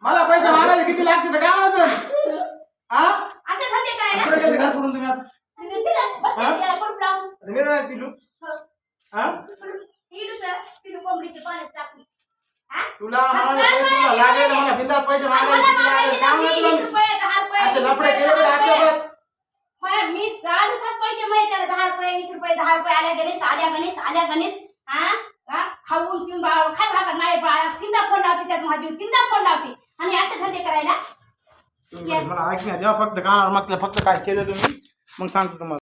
मला पैसे मागायला किती लागते काय म्हणत असे धंदे करायला घर सोडून तुम्ही तुला लागेल मला बिंदास पैसे मागायला असे लफडे केले आजच्या मी चालूच पैसे माहिती त्याला 10 रुपये 20 रुपये 10 रुपये आल्या गणेश खाऊन पिऊन खाय भाकर नाही चिंता फोन लावते त्यात माझी चिंता फोन लावते आणि असे धंदे करायला मला ऐक ना जेव्हा फक्त कानावर मागलं फक्त काय केलं तुम्ही मग सांगतो तुम्हाला